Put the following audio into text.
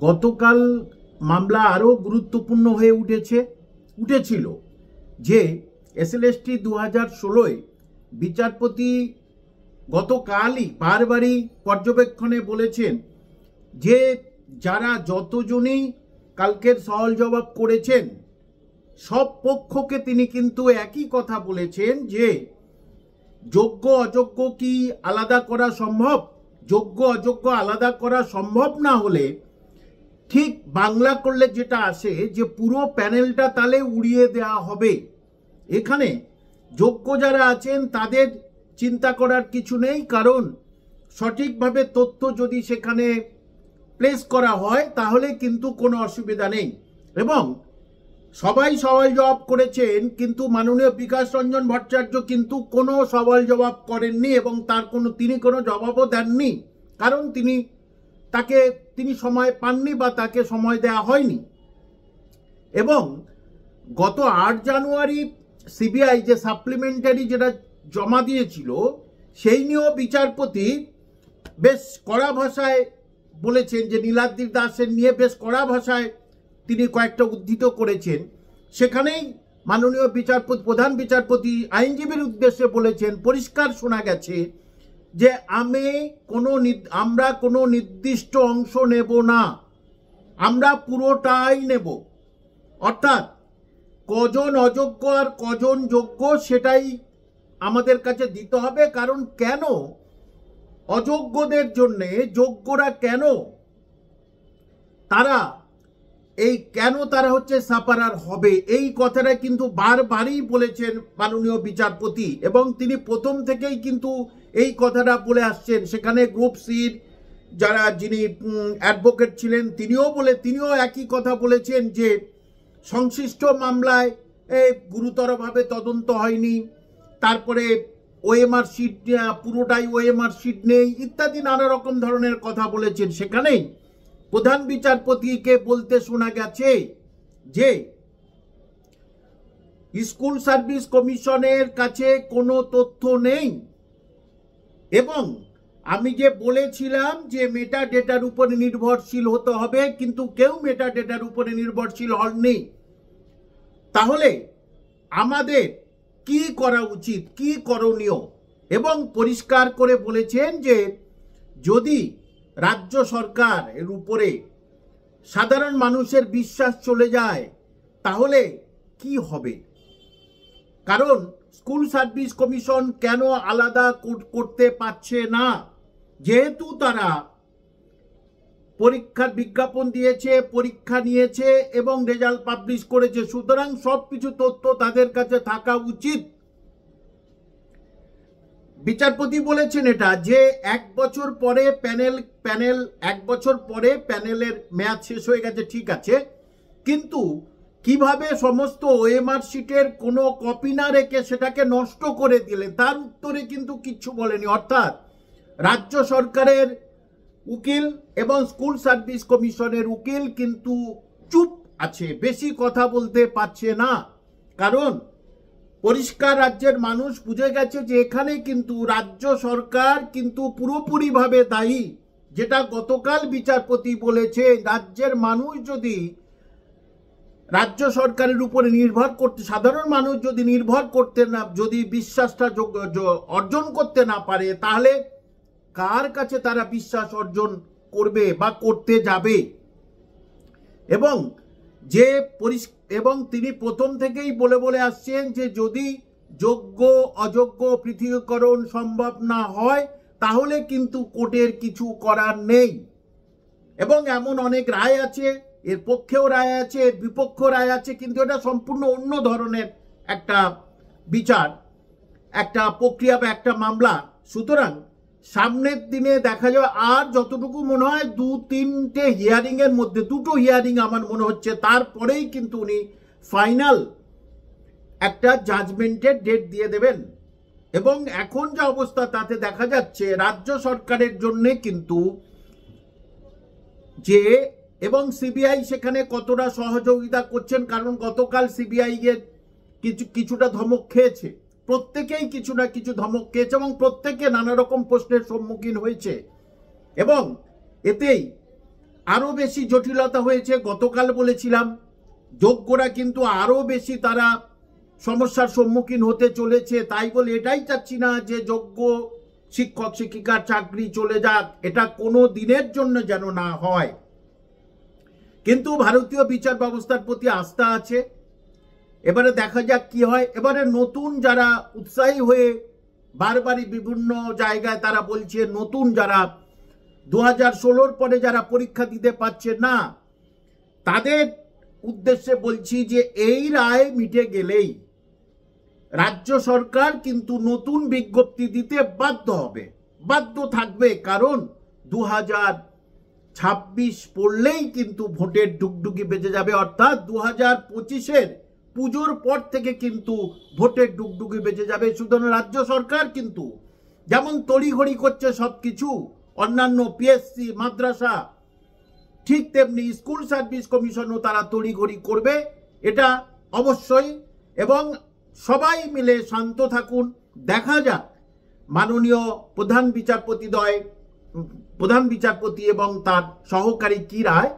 গতকাল মামলা আরও গুরুত্বপূর্ণ হয়ে উঠেছিল যে এসএলএসটি 2016 বিচারপতি গতকালই বারবারই পর্যবেক্ষণে বলেছেন যে যারা যতজনই কালকের সওয়াল জবাব করেছেন সব পক্ষকে তিনি কিন্তু একই কথা বলেছেন যে যোগ্য অযোগ্য কি আলাদা করা সম্ভব, যোগ্য অযোগ্য আলাদা করা সম্ভব না হলে ঠিক বাংলা করলে যেটা আসে যে পুরো প্যানেলটা তাহলে উড়িয়ে দেওয়া হবে। এখানে যোগ্য যারা আছেন তাদের চিন্তা করার কিছু নেই, কারণ সঠিকভাবে তথ্য যদি সেখানে প্লেস করা হয় তাহলে কিন্তু কোনো অসুবিধা নেই। এবং সবাই সওয়াল জবাব করেছেন, কিন্তু মাননীয় বিকাশ রঞ্জন ভট্টাচার্য কিন্তু কোনো সওয়াল জবাব করেননি এবং তিনি কোনো জবাবও দেননি, কারণ তিনি সময় পাননি বা তাকে সময় দেওয়া হয়নি। এবং গত 8 জানুয়ারি সিবিআই যে সাপ্লিমেন্টারি যেটা জমা দিয়েছিল সেই নিয়েও বিচারপতি বেশ কড়া ভাষায় বলেছেন যে নীলাদ্রি দাসের নিয়ে বেশ কড়া ভাষায় তিনি কয়েকটা উদ্ধৃত করেছেন। সেখানেই মাননীয় বিচারপতি, প্রধান বিচারপতি আইনজীবীর উদ্দেশ্যে বলেছেন, পরিষ্কার শোনা গেছে যে আমরা কোনো নির্দিষ্ট অংশ নেব না, আমরা পুরোটাই নেব। অর্থাৎ কজন অযোগ্য আর কজন যোগ্য সেটাই আমাদের কাছে দিতে হবে। কারণ কেন অযোগ্যদের জন্যে যোগ্যরা তারা হচ্ছে সাপারার হবে, এই কথাটা কিন্তু বারবারই বলেছেন মাননীয় বিচারপতি এবং তিনি প্রথম থেকেই কিন্তু এই কথাটা বলে আসছেন। সেখানে গ্রুপ সির যিনি অ্যাডভোকেট ছিলেন তিনিও একই কথা বলেছেন যে সংশ্লিষ্ট মামলায় গুরুতরভাবে তদন্ত হয়নি, তারপরে ওএমআর শিট পুরোটাই ওএমআর শিট নেই ইত্যাদি নানা রকম ধরনের কথা বলেছেন। সেখানেই প্রধান বিচারপতিকে বলতে শোনা গেছে যে স্কুল সার্ভিস কমিশনের কাছে কোনো তথ্য নেই এবং আমি যে বলেছিলাম যে মেটা ডেটার উপরে নির্ভরশীল হতে হবে, কিন্তু কেউ মেটা ডেটার উপরে নির্ভরশীল হননি। তাহলে আমাদের কি করা উচিত, কি করণীয়? এবং পরিষ্কার করে বলেছেন যে যদি রাজ্য সরকার এর উপরে সাধারণ মানুষের বিশ্বাস চলে যায় তাহলে কি হবে। কারণ স্কুল সার্ভিস কমিশন কেন আলাদা করতে পারছে না, যেহেতু তারা পরীক্ষার বিজ্ঞাপন দিয়েছে, পরীক্ষা নিয়েছে এবং রেজাল্ট পাবলিশ করেছে, সুতরাং সবকিছু তথ্য তাদের কাছে থাকা উচিত। বিচারপতি বলেছেন এটা যে 1 বছর পরে প্যানেল 1 বছর পরে প্যানেলের মেয়াদ শেষ হয়ে গেছে, ঠিক আছে, কিন্তু কিভাবে সমস্ত ওএমআর শিটের কোনো কপি না রেখে সেটাকে নষ্ট করে দিলেন তার উত্তরে কিন্তু কিচ্ছু বলেনি। অর্থাৎ রাজ্য সরকারের উকিল এবং স্কুল সার্ভিস কমিশনের উকিল কিন্তু চুপ আছে, বেশি কথা বলতে পারছে না, কারণ পরিষ্কার রাজ্যের মানুষ বুঝে গেছে যে এখানে কিন্তু রাজ্য সরকার কিন্তু পুরোপুরিভাবে দায়ী। যেটা গতকাল বিচারপতি বলেছে, রাজ্যের মানুষ যদি রাজ্য সরকারের উপরে নির্ভর করতে, সাধারণ মানুষ যদি যদি বিশ্বাসটা অর্জন করতে না পারে তাহলে কার কাছে তারা বিশ্বাস অর্জন করবে বা করতে যাবে। এবং তিনি প্রথম থেকেই বলে আসছেন যে যদি যোগ্য অযোগ্য পৃথকীকরণ সম্ভব না হয় তাহলে কিন্তু কোর্টের কিছু করার নেই। এবং এমন অনেক রায় আছে, এর পক্ষেও রায় আছে, এর বিপক্ষ রায় আছে, কিন্তু এটা সম্পূর্ণ অন্য ধরনের একটা বিচার, একটা প্রক্রিয়া বা একটা মামলা। সুতরাং সামনের দিনে দেখা যাবে। আর যতটুকু মনে হয় 2-3টে হিয়ারিং এর মধ্যে 2টো হিয়ারিং আমার মনে হচ্ছে, তারপরেই কিন্তু উনি ফাইনাল একটা জাজমেন্টের ডেট দিয়ে দেবেন। এবং এখন যে অবস্থা তাতে দেখা যাচ্ছে রাজ্য সরকারের জন্য কিন্তু এবং সিবিআই সেখানে কতটা সহযোগিতা করছেন, কারণ গতকাল সিবিআই এর কিছুটা ধমক খেয়েছে, প্রত্যেকেই কিছু না কিছু ধমক খেয়েছে এবং প্রত্যেকে নানা রকম প্রশ্নের সম্মুখীন হয়েছে। এবং এতেই আরো বেশি জটিলতা হয়েছে। গতকাল বলেছিলাম যোগ্যরা কিন্তু আরো বেশি তারা সমস্যার সম্মুখীন হতে চলেছে। তাই বলে এটাই চাচ্ছি না যে যোগ্য শিক্ষক শিক্ষিকার চাকরি চলে যাক, এটা কোনো দিনের জন্য যেন না হয়। কিন্তু ভারতীয় বিচার ব্যবস্থার প্রতি আস্থা আছে। এবারে দেখা যাক কি হয়। এবারে নতুন যারা উৎসাহী হয়ে বারবারই বিভিন্ন জায়গায় তারা বলছে, নতুন যারা 2016 পরে যারা পরীক্ষা দিতে পারছে না, তাদের উদ্দেশ্যে বলছি যে এই রায় মিটে গেলেই রাজ্য সরকার কিন্তু নতুন বিজ্ঞপ্তি দিতে বাধ্য থাকবে। কারণ 2026 পড়লেই কিন্তু ভোটের ডুগডুগি বেজে যাবে, অর্থাৎ 2025-এর পুজোর পর থেকে কিন্তু ভোটের ডুগডুগি বেজে যাবে। সুতরাং রাজ্য সরকার কিন্তু যেমন তড়িঘড়ি করছে সবকিছু, অন্যান্য পিএসসি মাদ্রাসা, ঠিক তেমনি স্কুল সার্ভিস কমিশনও তারা তড়িঘড়ি করবে, এটা অবশ্যই। এবং সবাই মিলে শান্ত থাকুন, দেখা যাক মাননীয় প্রধান বিচারপতি এবং তার সহকারী কি রায়